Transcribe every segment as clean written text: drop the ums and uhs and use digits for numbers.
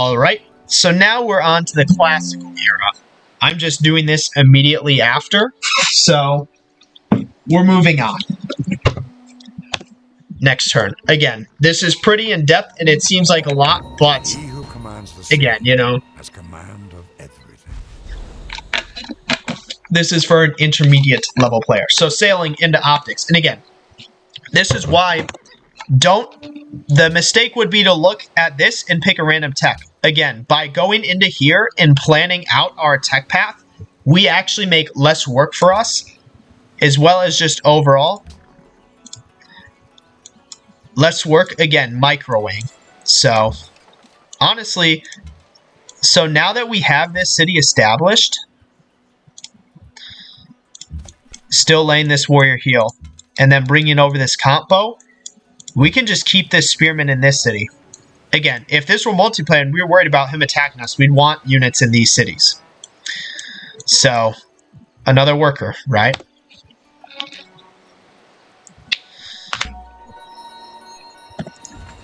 Alright, so now we're on to the classical era. I'm just doing this immediately after, so we're moving on. Next turn. Again, this is pretty in-depth, and it seems like a lot, but He who commands the sea again, you know, has command of everything. this is for an intermediate level player. So sailing into optics. And again, this is why the mistake would be to look at this and pick a random tech. Again, by going into here and planning out our tech path, we actually make less work for us, as well as just overall less work, again, microwing. So, honestly, so now that we have this city established, still laying this warrior heal, and then bringing over this compo, we can just keep this spearman in this city. Again, if this were multiplayer and we were worried about him attacking us, we'd want units in these cities. So, another worker, right?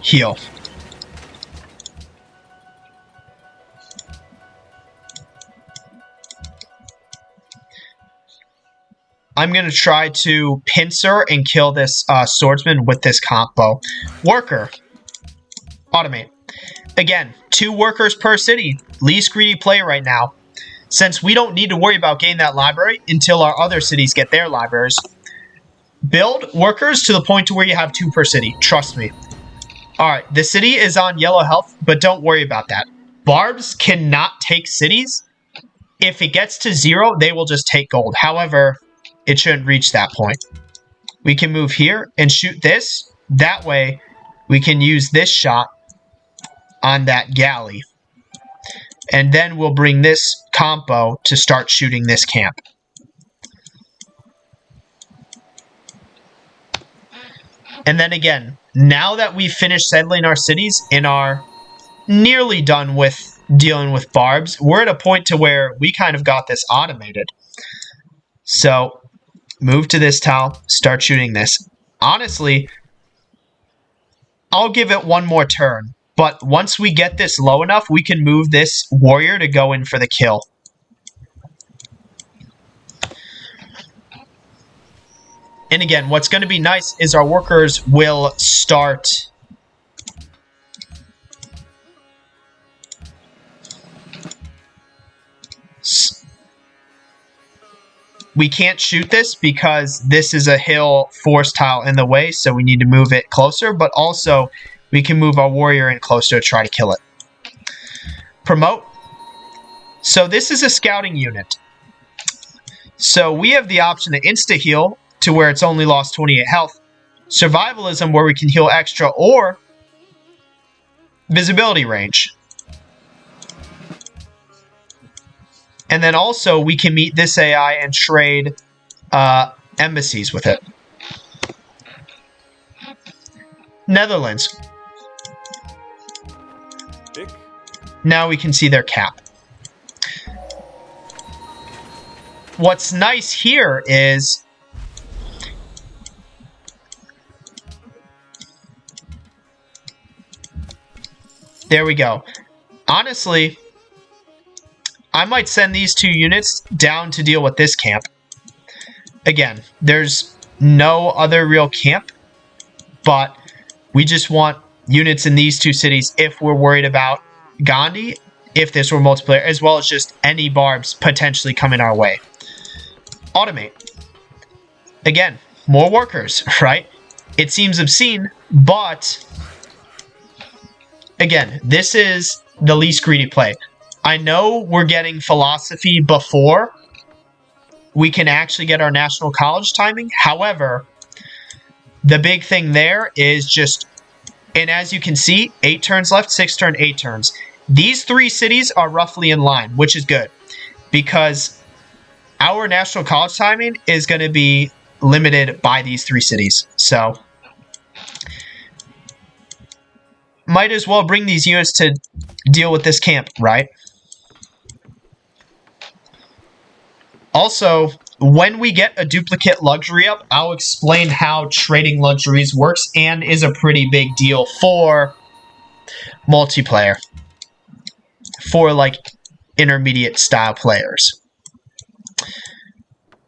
Heal. I'm going to try to pincer and kill this swordsman with this combo. Worker. Automate. Again, 2 workers per city. Least greedy play right now. Since we don't need to worry about getting that library until our other cities get their libraries. Build workers to the point to where you have 2 per city. Trust me. Alright, the city is on yellow health, but don't worry about that. Barbs cannot take cities. If it gets to 0, they will just take gold. However, it shouldn't reach that point. We can move here and shoot this. That way, we can use this shot on that galley. And then we'll bring this compo to start shooting this camp. And then again, now that we've finished settling our cities and are nearly done with dealing with barbs, we're at a point to where we kind of got this automated. So, move to this tile, start shooting this. Honestly, I'll give it one more turn. But once we get this low enough, we can move this warrior to go in for the kill. And again, what's going to be nice is our workers will start we can't shoot this because this is a hill force tile in the way, so we need to move it closer, but also we can move our warrior in closer to try to kill it. Promote. So this is a scouting unit. So we have the option to insta-heal to where it's only lost 28 health. Survivalism where we can heal extra, or visibility range. And then also we can meet this AI and trade embassies with it. Netherlands. Now we can see their cap. What's nice here is there we go. Honestly, I might send these 2 units down to deal with this camp. Again, there's no other real camp, but we just want units in these 2 cities if we're worried about Gandhi, if this were multiplayer, as well as just any barbs potentially coming our way. Automate. Again, more workers, right? It seems obscene, but again, this is the least greedy play. I know we're getting philosophy before we can actually get our national college timing. However, the big thing there is just, and as you can see, 8 turns left, 6 turn, 8 turns. These 3 cities are roughly in line, which is good because our national college timing is going to be limited by these 3 cities. So, might as well bring these units to deal with this camp, right? Also, when we get a duplicate luxury up, I'll explain how trading luxuries works and is a pretty big deal for multiplayer. for like intermediate style players.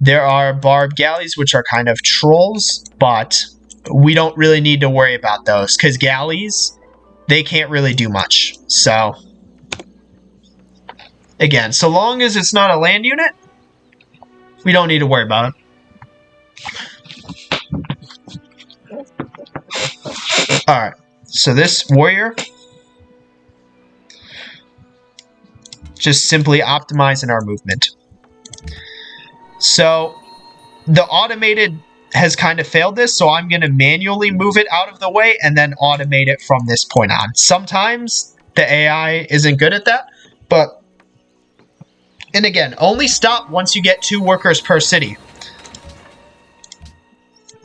There are barb galleys, which are kind of trolls, but we don't really need to worry about those because galleys, they can't really do much. So again, so long as it's not a land unit, we don't need to worry about it. Alright, so this warrior, just simply optimizing our movement. So the automated has kind of failed this, so I'm going to manually move it out of the way and then automate it from this point on. Sometimes the AI isn't good at that, but, and again, only stop once you get 2 workers per city.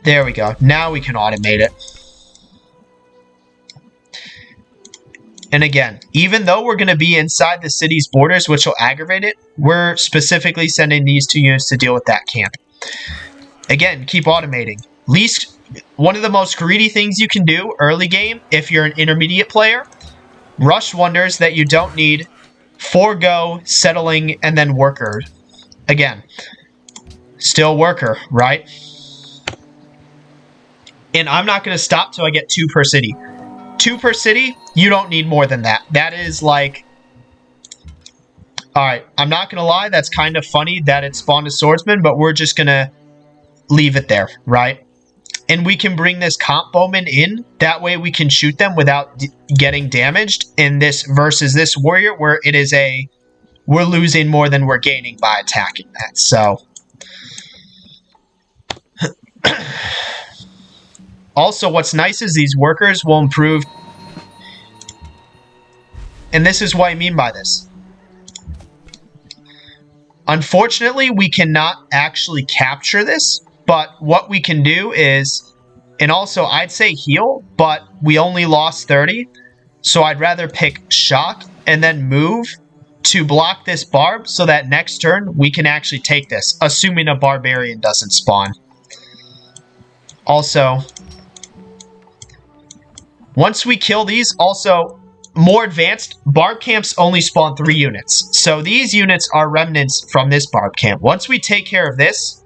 There we go. Now we can automate it. And again, even though we're going to be inside the city's borders, which will aggravate it, we're specifically sending these 2 units to deal with that camp. Again, keep automating. Least, one of the most greedy things you can do early game, if you're an intermediate player, rush wonders that you don't need, forego settling, and then worker. Again, still worker, right? And I'm not going to stop till I get 2 per city. 2 per city, you don't need more than that. That is like... Alright, I'm not going to lie, that's kind of funny that it spawned a swordsman, but we're just going to leave it there, right? And we can bring this comp bowman in. That way we can shoot them without getting damaged in this versus this warrior where it is a... We're losing more than we're gaining by attacking that, so... Also, what's nice is these workers will improve. And this is what I mean by this. Unfortunately, we cannot actually capture this. But what we can do is... And also, I'd say heal, but we only lost 30. So I'd rather pick shock and then move to block this barb so that next turn we can actually take this, assuming a barbarian doesn't spawn. Also... Once we kill these, also, more advanced, barb camps only spawn 3 units. So these units are remnants from this barb camp. Once we take care of this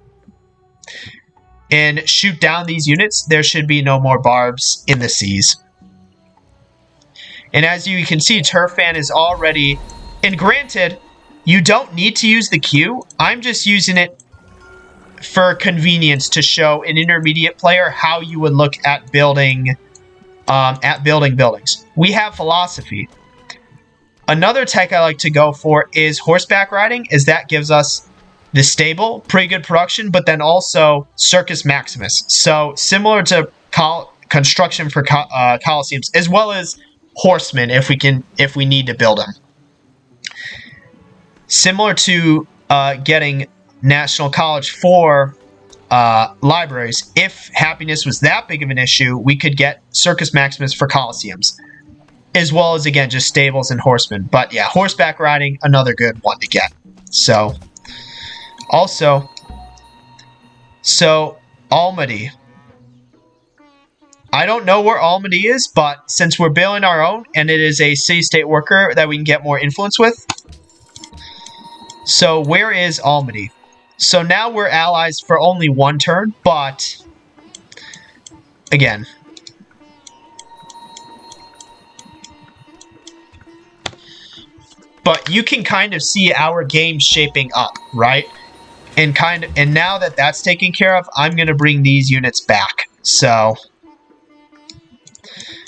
and shoot down these units, there should be no more barbs in the seas. And as you can see, Turfan is already... And granted, you don't need to use the Q. I'm just using it for convenience to show an intermediate player how you would look at building... buildings. We have philosophy. Another tech I like to go for is horseback riding, as that gives us the stable, pretty good production, but then also Circus Maximus. So similar to construction for Colosseums, as well as horsemen if we need to build them. Similar to getting National College for libraries, if happiness was that big of an issue, we could get Circus Maximus for Colosseums, as well as, again, just stables and horsemen. But yeah, horseback riding, another good one to get. So, also, Almaty. I don't know where Almaty is, but since we're building our own, and it is a city-state worker that we can get more influence with. So, where is Almaty? So now we're allies for only 1 turn, but again, but you can kind of see our game shaping up, right? And now that that's taken care of, I'm going to bring these units back. So,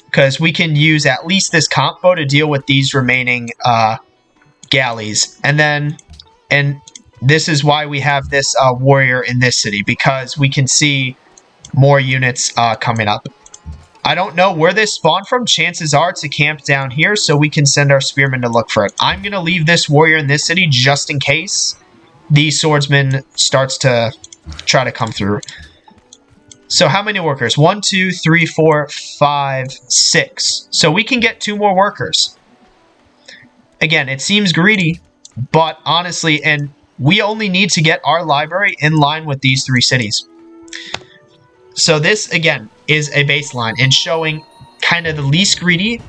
because we can use at least this comp bow to deal with these remaining galleys, and this is why we have this warrior in this city, because we can see more units coming up. I don't know where this spawned from. Chances are it's a camp down here, so we can send our spearmen to look for it. I'm going to leave this warrior in this city just in case the swordsman starts to try to come through. So how many workers? 1, 2, 3, 4, 5, 6. So we can get 2 more workers. Again, it seems greedy, but honestly, and we only need to get our library in line with these 3 cities. So this, again, is a baseline and showing kind of the least greedy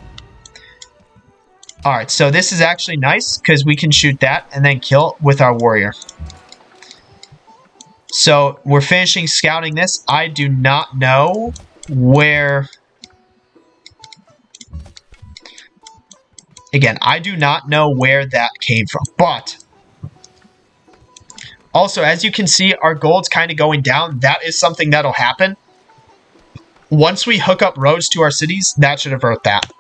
Alright, so this is actually nice because we can shoot that and then kill with our warrior. So we're finishing scouting this. I do not know where... Again, I do not know where that came from, but... Also, as you can see, our gold's kind of going down. That is something that'll happen. Once we hook up roads to our cities, that should avert that.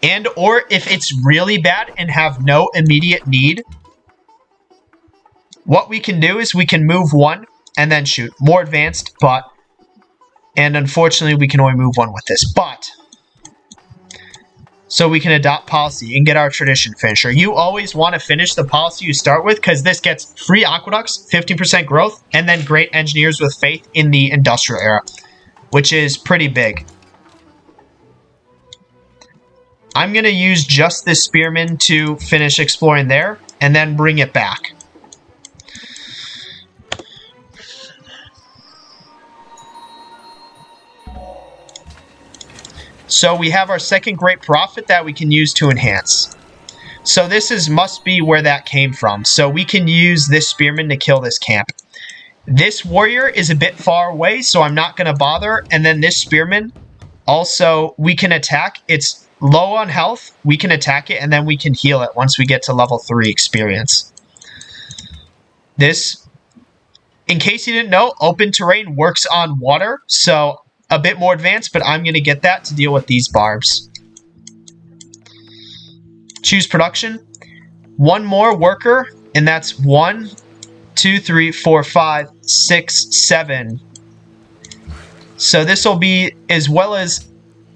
And or if it's really bad and have no immediate need, what we can do is we can move one and then shoot. More advanced, but... And unfortunately, we can only move one with this, but... So we can adopt policy and get our tradition finisher. You always want to finish the policy you start with because this gets free aqueducts, 15% growth, and then great engineers with faith in the industrial era, which is pretty big. I'm going to use just this spearman to finish exploring there and then bring it back. So we have our second great prophet that we can use to enhance. So this must be where that came from. So we can use this spearman to kill this camp. This warrior is a bit far away, so I'm not going to bother. And then this spearman, also, we can attack. It's low on health. We can attack it, and then we can heal it once we get to level 3 experience. This, in case you didn't know, open terrain works on water, so... A bit more advanced, but I'm going to get that to deal with these barbs. Choose production. One more worker, and that's 1, 2, 3, 4, 5, 6, 7. So this will be, as well as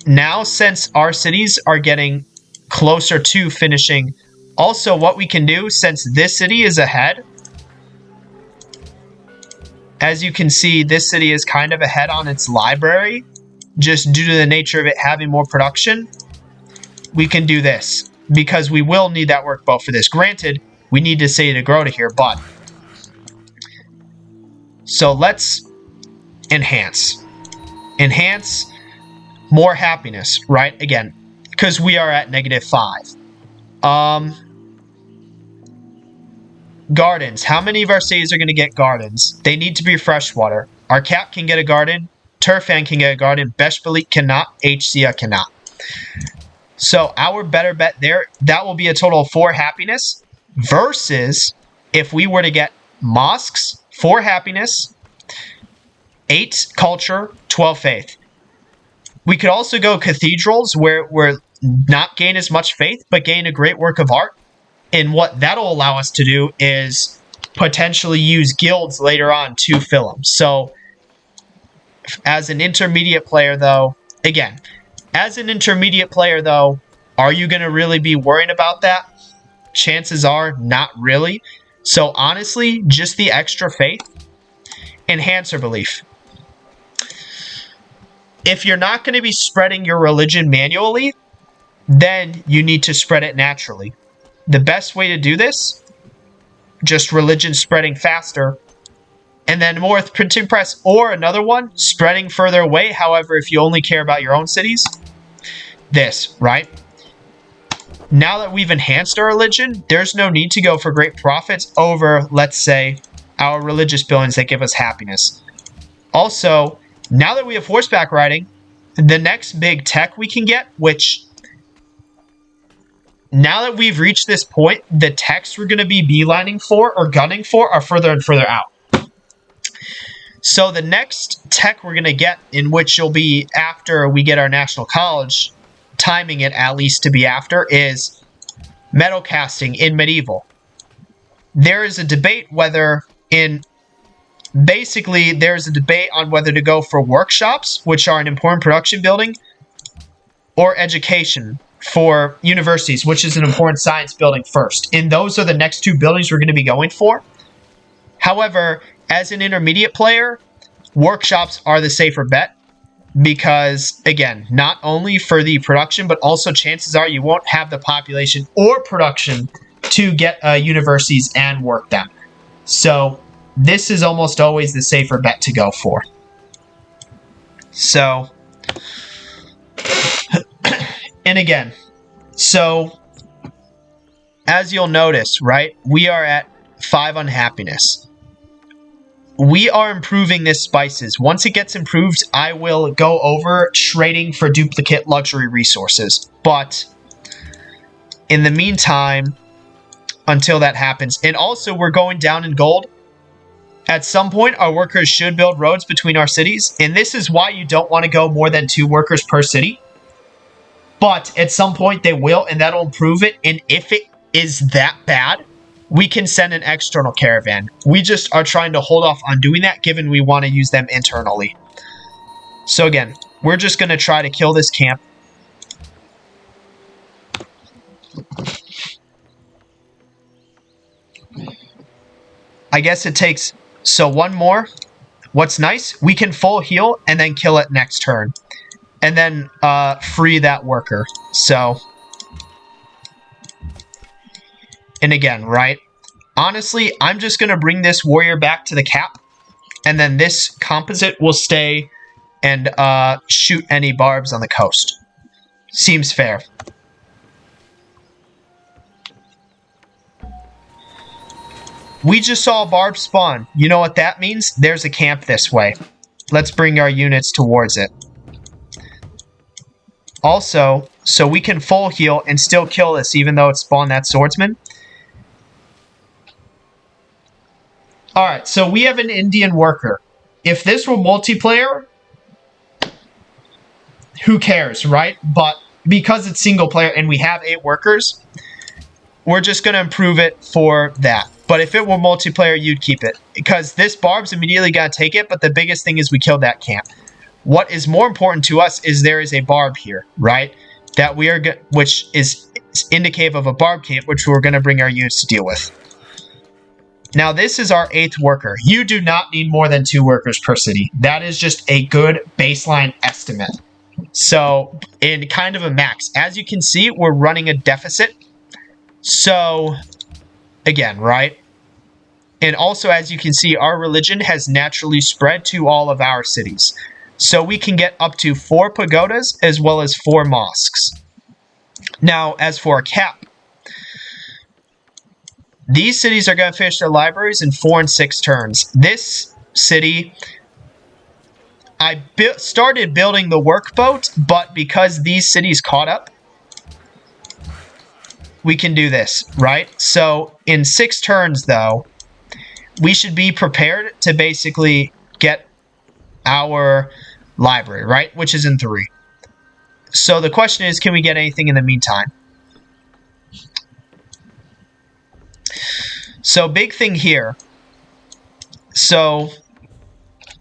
now, since our cities are getting closer to finishing. Also, what we can do, since this city is ahead, as you can see, this city is kind of ahead on its library, just due to the nature of it having more production. We can do this, because we will need that workboat for this. Granted, we need to city to grow to here, but... So let's enhance. Enhance more happiness, right? Again, because we are at -5. Gardens. How many of our cities are going to get gardens? They need to be freshwater. Our Cap can get a garden. Turfan can get a garden. Beshbalik cannot. HCA cannot. So our better bet there, that will be a total of 4 happiness. Versus if we were to get mosques, 4 happiness, 8 culture, 12 faith. We could also go cathedrals where we're not gain as much faith, but gain a great work of art. And what that'll allow us to do is potentially use guilds later on to fill them. So, as an intermediate player, though, again, as an intermediate player, though, are you going to really be worrying about that? Chances are not really. So, honestly, just the extra faith, enhancer belief. If you're not going to be spreading your religion manually, then you need to spread it naturally. The best way to do this, just religion spreading faster, and then more with printing press, or another one, spreading further away. However, if you only care about your own cities, this, right? Now that we've enhanced our religion, there's no need to go for great profits over, let's say, our religious buildings that give us happiness. Also, now that we have horseback riding, the next big tech we can get, which... Now that we've reached this point, the techs we're going to be beelining for or gunning for are further and further out. So the next tech we're going to get, in which will be after we get our National College, timing it at least to be after, is metal casting in medieval. There is a debate whether in... Basically, there's a debate on whether to go for workshops, which are an important production building, or education for universities, which is an important science building first. And those are the next 2 buildings we're going to be going for. However, as an intermediate player, workshops are the safer bet because, again, not only for the production, but also chances are you won't have the population or production to get universities and work them. So this is almost always the safer bet to go for. So... And again, So, as you'll notice, right, we are at 5 unhappiness. We are improving this spices. Once it gets improved, I will go over trading for duplicate luxury resources. But in the meantime, until that happens, and also we're going down in gold. At some point, our workers should build roads between our cities, and this is why you don't want to go more than 2 workers per city. But at some point, they will, and that'll improve it. And if it is that bad, we can send an external caravan. We just are trying to hold off on doing that, given we want to use them internally. So again, we're just going to try to kill this camp. I guess it takes... So one more. What's nice, we can full heal and then kill it next turn. And then free that worker. So... And again, right? Honestly, I'm just going to bring this warrior back to the cap. And then this composite will stay and shoot any barbs on the coast. Seems fair. We just saw a barb spawn. You know what that means? There's a camp this way. Let's bring our units towards it. Also, so we can full heal and still kill this even though it spawned that swordsman. Alright, so we have an Indian worker. If this were multiplayer, who cares, right? But because it's single player and we have 8 workers, we're just going to improve it for that. But if it were multiplayer, you'd keep it. Because this barb's immediately got to take it, but the biggest thing is we killed that camp. What is more important to us is there is a barb here, right? That we are, which is indicative of a barb camp, which we're going to bring our units to deal with. Now, this is our 8th worker. You do not need more than 2 workers per city. That is just a good baseline estimate. So, in kind of a max. As you can see, we're running a deficit. So, again, right? And also, as you can see, our religion has naturally spread to all of our cities. So we can get up to 4 pagodas as well as 4 mosques. Now, as for a cap, these cities are going to finish their libraries in 4 and 6 turns. This city, I started building the workboat, but because these cities caught up, we can do this, right? So in 6 turns, though, we should be prepared to basically get our library, right? Which is in 3. So the question is, can we get anything in the meantime? So big thing here. So,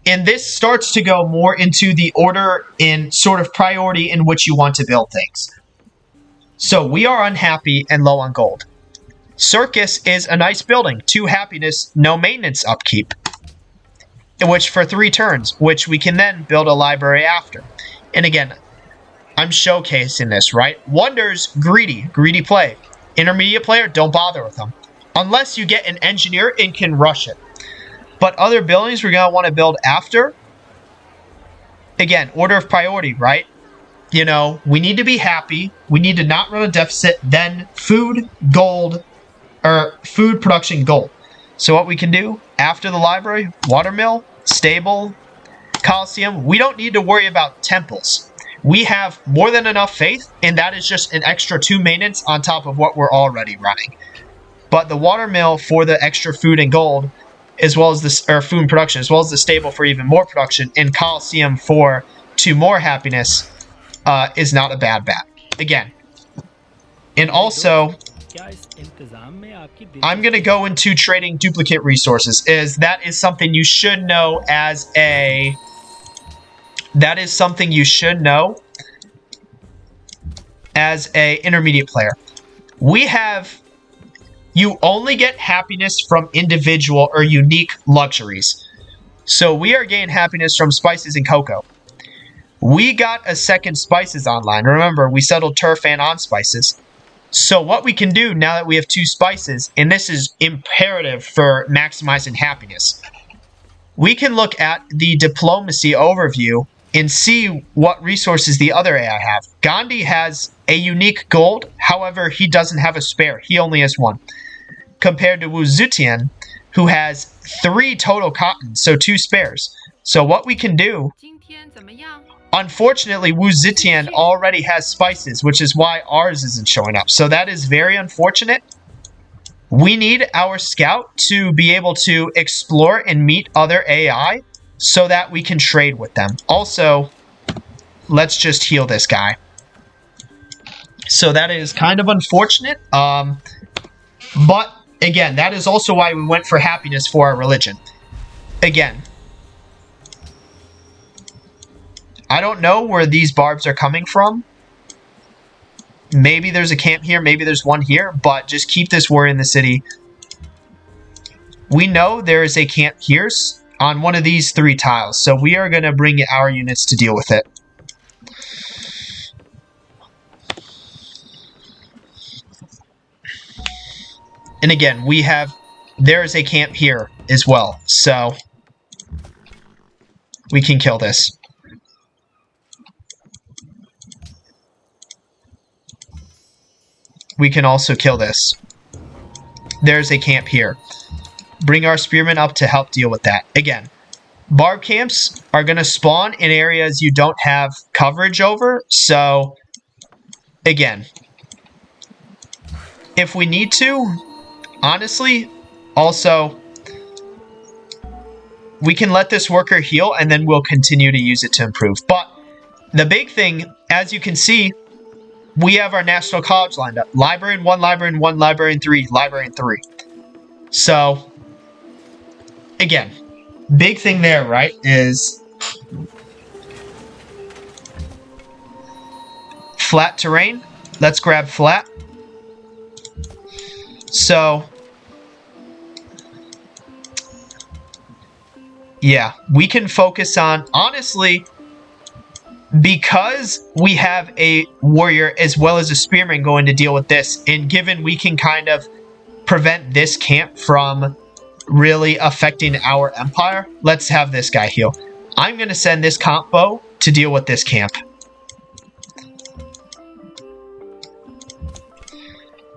and this starts to go more into the order in sort of priority in which you want to build things. So we are unhappy and low on gold. Circus is a nice building. 2 happiness, no maintenance upkeep. Which for 3 turns, which we can then build a library after. And again, I'm showcasing this, right? Wonders, greedy play. Intermediate player, don't bother with them. Unless you get an engineer and can rush it. But other buildings we're going to want to build after. Again, order of priority, right? You know, we need to be happy. We need to not run a deficit. Then food, gold, or food production, gold. So what we can do after the library, watermill, stable, coliseum. We don't need to worry about temples. We have more than enough faith, and that is just an extra 2 maintenance on top of what we're already running. But the watermill for the extra food and gold, as well as this, or food and production, as well as the stable for even more production, and coliseum for 2 more happiness, is not a bad bet. Again, and also, I'm going to go into trading duplicate resources. That is something you should know as a... That is something you should know as a intermediate player. We have... You only get happiness from individual or unique luxuries. So we are getting happiness from spices and cocoa. We got a second spices online. Remember, we settled turf and on spices. So what we can do now that we have 2 spices, and this is imperative for maximizing happiness, we can look at the diplomacy overview and see what resources the other AI have. Gandhi has a unique gold, however, he doesn't have a spare. He only has one. Compared to Wu Zetian, who has 3 total cotton, so 2 spares. So what we can do, unfortunately, Wu Zetian already has spices, which is why ours isn't showing up. So that is very unfortunate. We need our scout to be able to explore and meet other AI so that we can trade with them. Also, let's just heal this guy. So that is kind of unfortunate. But, again, that is also why we went for happiness for our religion. Again, I don't know where these barbs are coming from. Maybe there's a camp here, maybe there's one here, but just keep this warrior in the city. We know there is a camp here on one of these 3 tiles, so we are going to bring our units to deal with it. And again, there is a camp here as well, so we can kill this. We can also kill this. There's a camp here. Bring our spearmen up to help deal with that. Again, barb camps are going to spawn in areas you don't have coverage over. So, again, if we need to, honestly, also, we can let this worker heal and then we'll continue to use it to improve. But the big thing, as you can see, we have our National College lined up. Librarian 1, Librarian 1, Librarian 3, Librarian 3. So, again, big thing there, right, is flat terrain. Let's grab flat. So, yeah, we can focus on, honestly, because we have a warrior as well as a spearman going to deal with this, and given we can kind of prevent this camp from really affecting our empire, let's have this guy heal. I'm going to send this combo to deal with this camp.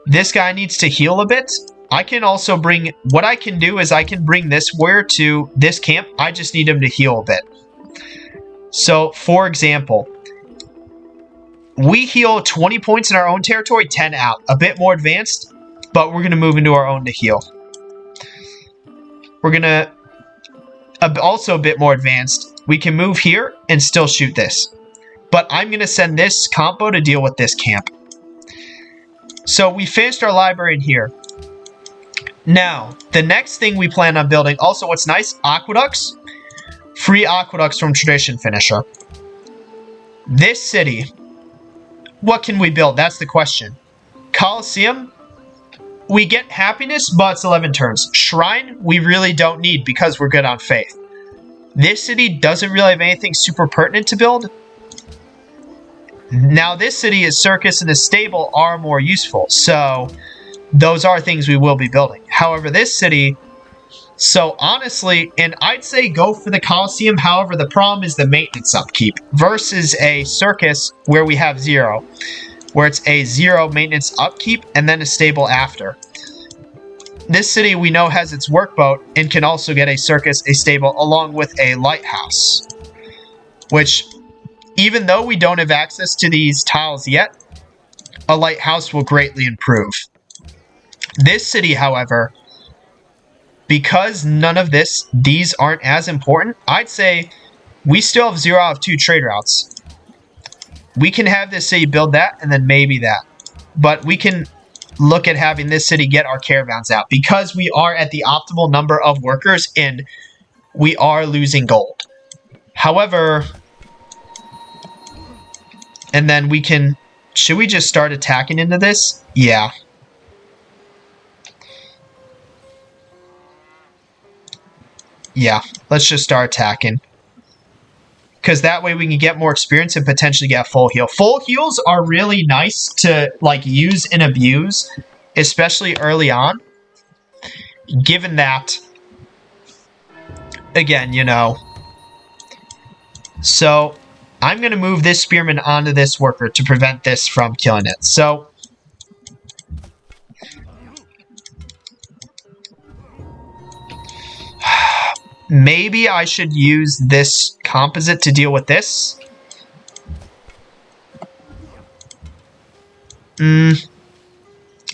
This guy needs to heal a bit. I can also bring, what I can do is I can bring this warrior to this camp. I just need him to heal a bit. So, for example, we heal 20 points in our own territory, 10 out. A bit more advanced, but we're going to move into our own to heal. We're going to, also a bit more advanced, we can move here and still shoot this. But I'm going to send this combo to deal with this camp. So, we finished our library in here. Now, the next thing we plan on building, also what's nice, aqueducts. Free aqueducts from Tradition Finisher. This city, what can we build? That's the question. Colosseum, we get happiness, but it's 11 turns. Shrine, we really don't need because we're good on faith. This city doesn't really have anything super pertinent to build. Now, this city is circus and the stable are more useful, so those are things we will be building. However, this city, so honestly, and I'd say go for the Colosseum, however, the problem is the maintenance upkeep versus a circus where we have 0, where it's a 0 maintenance upkeep and then a stable after. This city we know has its workboat and can also get a circus, a stable, along with a lighthouse, which, even though we don't have access to these tiles yet, a lighthouse will greatly improve. This city, however, because none of these aren't as important, I'd say we still have 0 out of 2 trade routes. We can have this city build that and then maybe that. But we can look at having this city get our caravans out because we are at the optimal number of workers and we are losing gold. However, and then we can, should we just start attacking into this? Yeah. Yeah, let's just start attacking. Because that way we can get more experience and potentially get full heal. Full heals are really nice to like use and abuse, especially early on. Given that, again, you know. So, I'm going to move this spearman onto this worker to prevent this from killing it. So maybe I should use this composite to deal with this.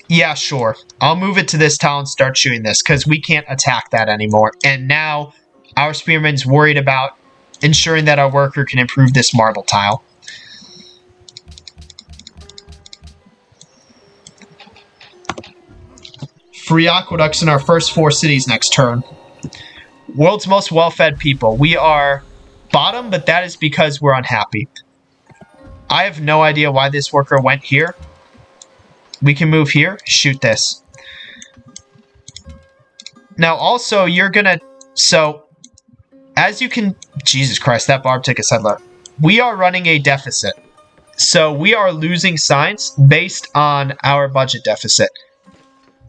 Yeah, sure. I'll move it to this tile and start shooting this, because we can't attack that anymore. And now our spearman's worried about ensuring that our worker can improve this marble tile. Free aqueducts in our first 4 cities next turn. World's most well-fed people. We are bottom, but that is because we're unhappy. I have no idea why this worker went here. We can move here, shoot this. Now, also, you're gonna... So, as you can... Jesus Christ, that barb took a settler. We are running a deficit. So, we are losing science based on our budget deficit.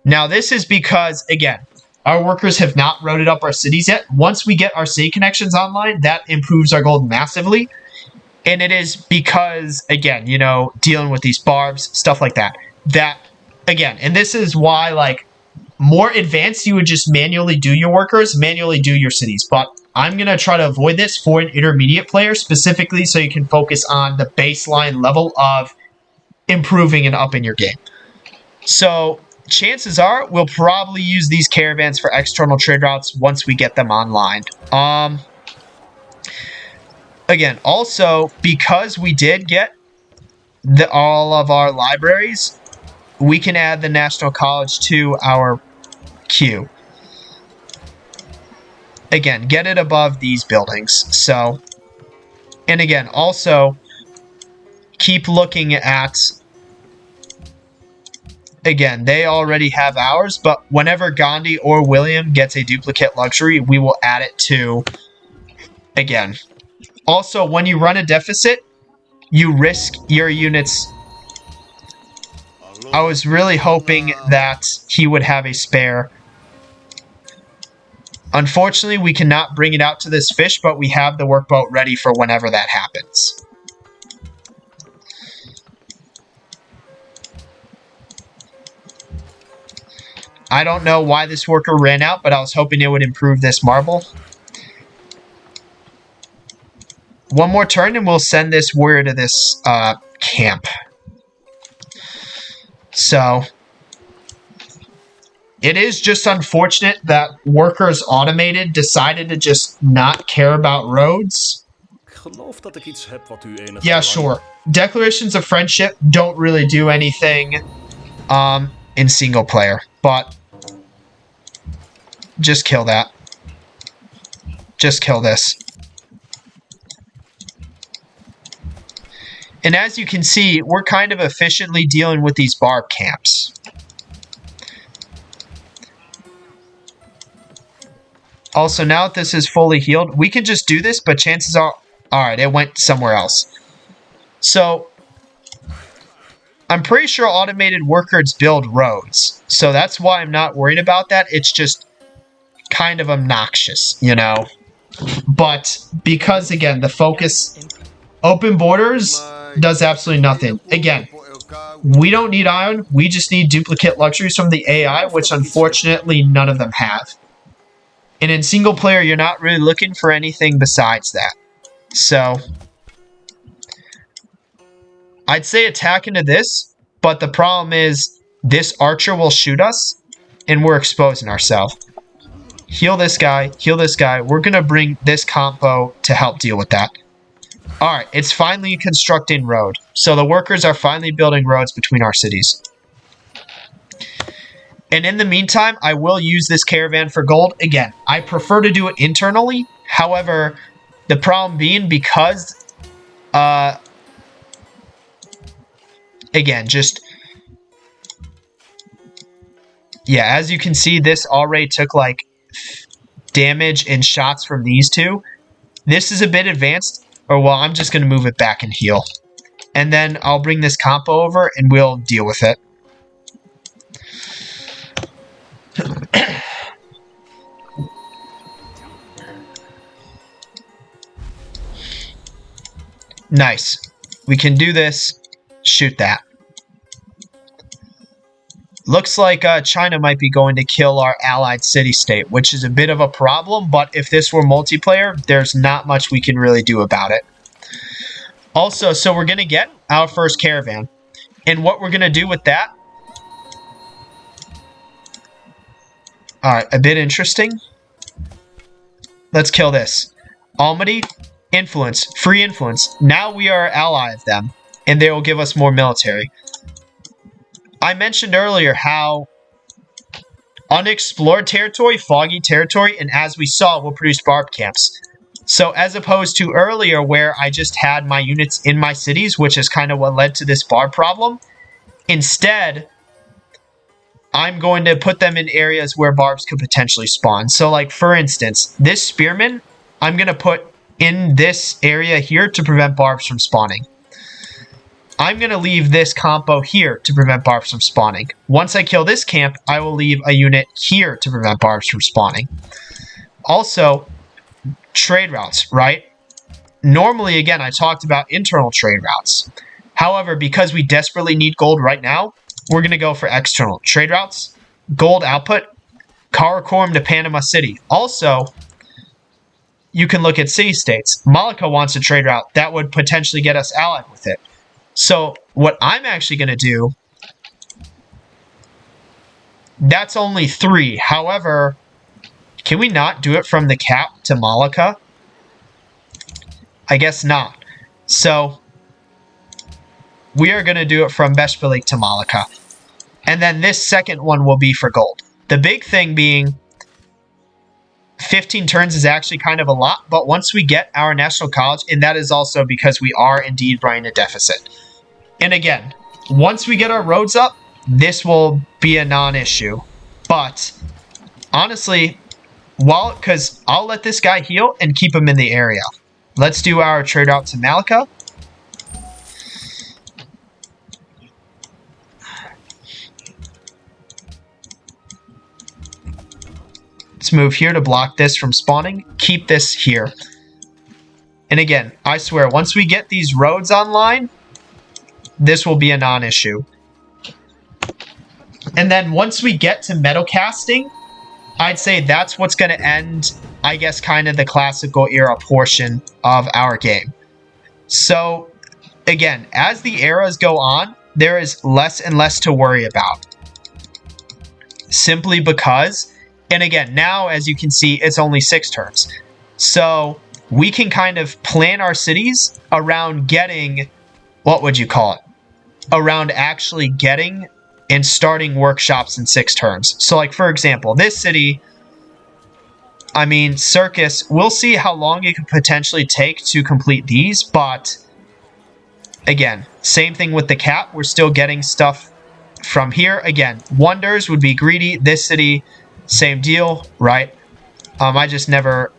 Now, this is because, again, our workers have not roaded up our cities yet. Once we get our city connections online, that improves our gold massively. And it is because, again, you know, dealing with these barbs, stuff like that. That, again, and this is why, like, more advanced, you would just manually do your workers, manually do your cities. But I'm going to try to avoid this for an intermediate player, specifically so you can focus on the baseline level of improving and upping your game. So chances are we'll probably use these caravans for external trade routes once we get them online. Again, also, because we did get all of our libraries, we can add the National College to our queue. Again, get it above these buildings. So, and again, also, keep looking at... Again, they already have ours, but whenever Gandhi or William gets a duplicate luxury, we will add it to, again. Also, when you run a deficit, you risk your units. I was really hoping that he would have a spare. Unfortunately, we cannot bring it out to this fish, but we have the workboat ready for whenever that happens. I don't know why this worker ran out, but I was hoping it would improve this marble. One more turn and we'll send this warrior to this camp. So, it is just unfortunate that Workers Automated decided to just not care about roads. Yeah, sure. Declarations of friendship don't really do anything in single player, but just kill that. Just kill this. And as you can see, we're kind of efficiently dealing with these barb camps. Also, now that this is fully healed, we can just do this, but chances are... Alright, it went somewhere else. So, I'm pretty sure automated workers build roads. So that's why I'm not worried about that. It's just kind of obnoxious, you know. But because, again, the focus... Open borders does absolutely nothing. Again, we don't need iron. We just need duplicate luxuries from the AI, which unfortunately none of them have. And in single player, you're not really looking for anything besides that. So, I'd say attack into this, but the problem is this archer will shoot us, and we're exposing ourselves. Heal this guy, heal this guy. We're going to bring this compo to help deal with that. Alright, it's finally constructing road. So the workers are finally building roads between our cities. And in the meantime, I will use this caravan for gold. Again, I prefer to do it internally. However, the problem being because... again, just... Yeah, as you can see, this already took, like, damage and shots from these two. This is a bit advanced. Or, well, I'm just going to move it back and heal. And then I'll bring this compo over and we'll deal with it. Nice. We can do this. Shoot that. Looks like China might be going to kill our allied city-state, which is a bit of a problem, but if this were multiplayer, there's not much we can really do about it. Also, so we're going to get our first caravan. And what we're going to do with that... Alright, a bit interesting. Let's kill this. Almaty, influence, free influence. Now we are ally of them, and they will give us more military. I mentioned earlier how unexplored territory, foggy territory, and as we saw, will produce barb camps. So as opposed to earlier where I just had my units in my cities, which is kind of what led to this barb problem, instead, I'm going to put them in areas where barbs could potentially spawn. So like, for instance, this spearman, I'm going to put in this area here to prevent barbs from spawning. I'm going to leave this compo here to prevent barbs from spawning. Once I kill this camp, I will leave a unit here to prevent barbs from spawning. Also, trade routes, right? Normally, again, I talked about internal trade routes. However, because we desperately need gold right now, we're going to go for external trade routes, gold output, Karakorum to Panama City. Also, you can look at city-states. Malacca wants a trade route that would potentially get us allied with it. So what I'm actually going to do, that's only 3. However, can we not do it from the cap to Malacca? I guess not. So we are going to do it from Beshbalik to Malacca. And then this second one will be for gold. The big thing being 15 turns is actually kind of a lot, but once we get our National College, and that is also because we are indeed running a deficit. And again, once we get our roads up, this will be a non-issue. But honestly, because I'll let this guy heal and keep him in the area. Let's do our trade route to Malacca. Let's move here to block this from spawning. Keep this here. And again, I swear, once we get these roads online, this will be a non-issue. And then once we get to metal casting, I'd say that's what's going to end, I guess, kind of the classical era portion of our game. So, again, as the eras go on, there is less and less to worry about. Simply because, and again, now, as you can see, it's only 6 turns. So, we can kind of plan our cities around getting, what would you call it? Around actually getting and starting workshops in 6 turns. So like, for example, this city, I mean, Circus, we'll see how long it could potentially take to complete these, but again, same thing with the cap. We're still getting stuff from here. Again, Wonders would be greedy. This city, same deal, right? I just never...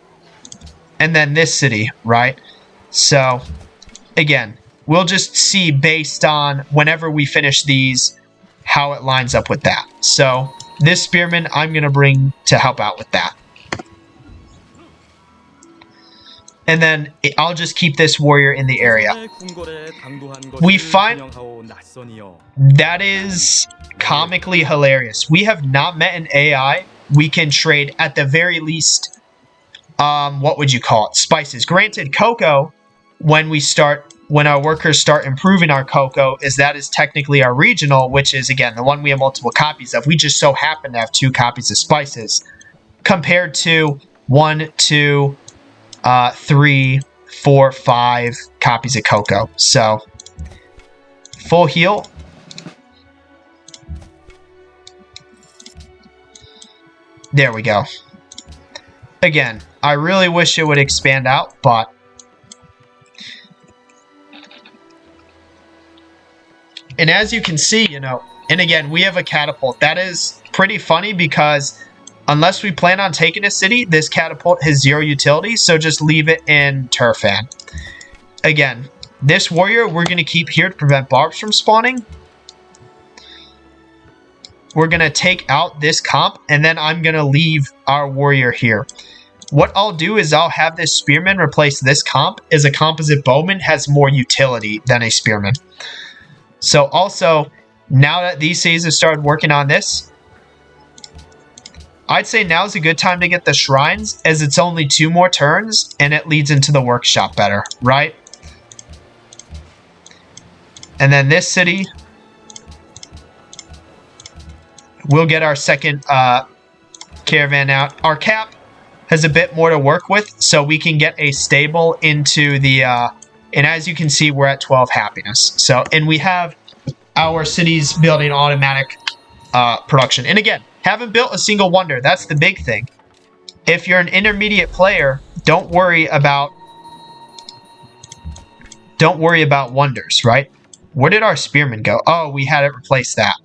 And then this city, right? So, again, we'll just see based on whenever we finish these, how it lines up with that. So, this spearman I'm going to bring to help out with that. And then I'll just keep this warrior in the area. We find that is comically hilarious. We have not met an AI we can trade at the very least, what would you call it? Spices. Granted, cocoa, when our workers start improving our cocoa, that is technically our regional, which is, again, the one we have multiple copies of. We just so happen to have 2 copies of spices, compared to 1, 2, 3, 4, 5 copies of cocoa. So, full heal. There we go. Again, I really wish it would expand out, but and as you can see, and again, we have a catapult. That is pretty funny because unless we plan on taking a city, this catapult has 0 utility, so just leave it in Turfan. Again, this warrior we're going to keep here to prevent barbs from spawning. We're going to take out this comp, and then I'm going to leave our warrior here. what I'll do is I'll have this spearman replace this comp, as a composite bowman has more utility than a spearman. So also, now that these cities have started working on this, I'd say now's a good time to get the shrines, as it's only 2 more turns, and it leads into the workshop better, right? And then this city, we'll get our second caravan out. Our cap has a bit more to work with, so we can get a stable into the... and as you can see, we're at 12 happiness. So, and we have our cities building automatic production. And again, haven't built a single wonder. That's the big thing. If you're an intermediate player, don't worry about wonders, right? Where did our spearman go? Oh, we had it replace that.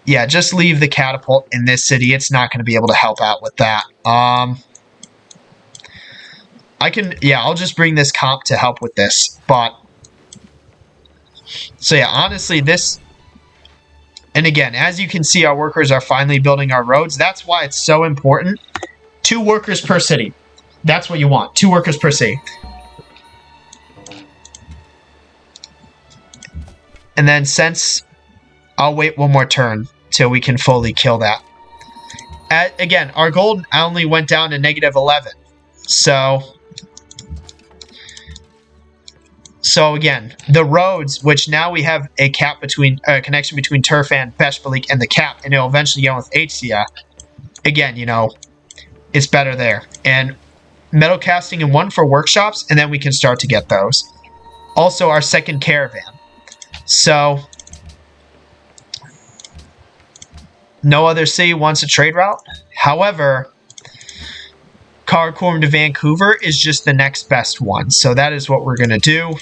Yeah, just leave the catapult in this city. It's not going to be able to help out with that. I'll just bring this comp to help with this. But, so yeah, honestly, this... And again, as you can see, our workers are finally building our roads. That's why it's so important. 2 workers per city. That's what you want. 2 workers per city. And then since... I'll wait 1 more turn till we can fully kill that. Again, our gold only went down to -11. So again, the roads, which now we have a cap between connection between Turfan, Peshbalik, and the cap, and it'll eventually go with HCF. Again, you know, it's better there. And metal casting and 1 for workshops, and then we can start to get those. Also, our second caravan. So, no other city wants a trade route. However, Karakoram to Vancouver is just the next best one. So that is what we're going to do.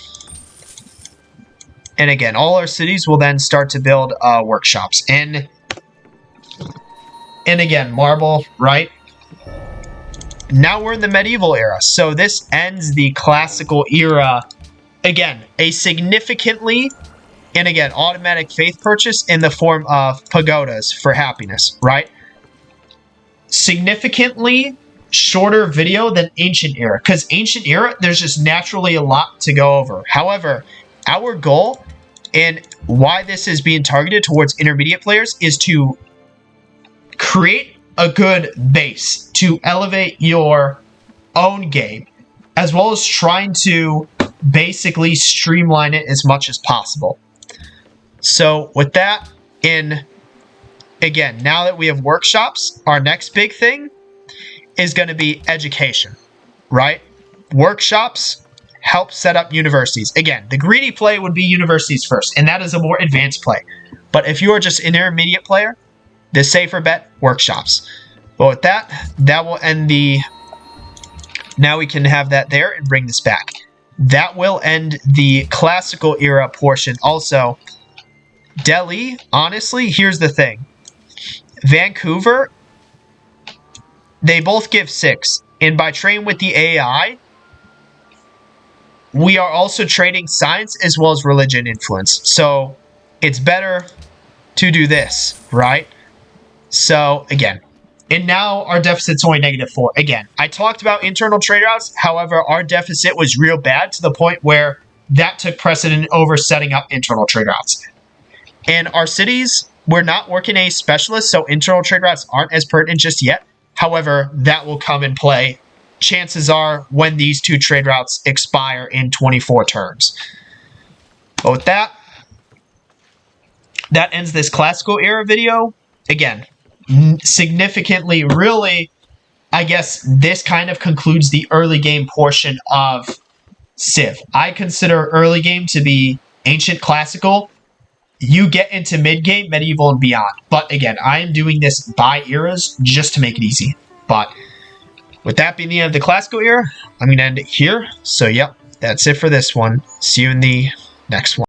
And again, all our cities will then start to build workshops. And again, marble, right? Now we're in the medieval era. So this ends the classical era. Again, a significantly, and again, automatic faith purchase in the form of pagodas for happiness, right? Significantly shorter video than ancient era, because ancient era, there's just naturally a lot to go over. However, our goal and why this is being targeted towards intermediate players is to create a good base to elevate your own game, as well as trying to basically streamline it as much as possible. So with that, again, now that we have workshops, our next big thing is going to be education, right? Workshops help set up universities. Again, the greedy play would be universities first, and that is a more advanced play. But if you are just an intermediate player, the safer bet, workshops. But with that, that will end the... Now we can have that there and bring this back. That will end the classical era portion. Also, Delhi, honestly, here's the thing. Vancouver, they both give 6. And by trading with the AI, we are also trading science as well as religion influence. So it's better to do this, right? So again, and now our deficit's only -4. Again, I talked about internal trade routes. However, our deficit was real bad to the point where that took precedent over setting up internal trade routes. And our cities, we're not working a specialist, so internal trade routes aren't as pertinent just yet. However, that will come in play, chances are, when these 2 trade routes expire in 24 turns. But with that, that ends this classical era video. Again, significantly, really, I guess this kind of concludes the early game portion of Civ. I consider early game to be ancient classical. You get into mid-game, medieval, and beyond. But again, I am doing this by eras just to make it easy. But with that being the end of the classical era, I'm going to end it here. So, yep, that's it for this one. See you in the next one.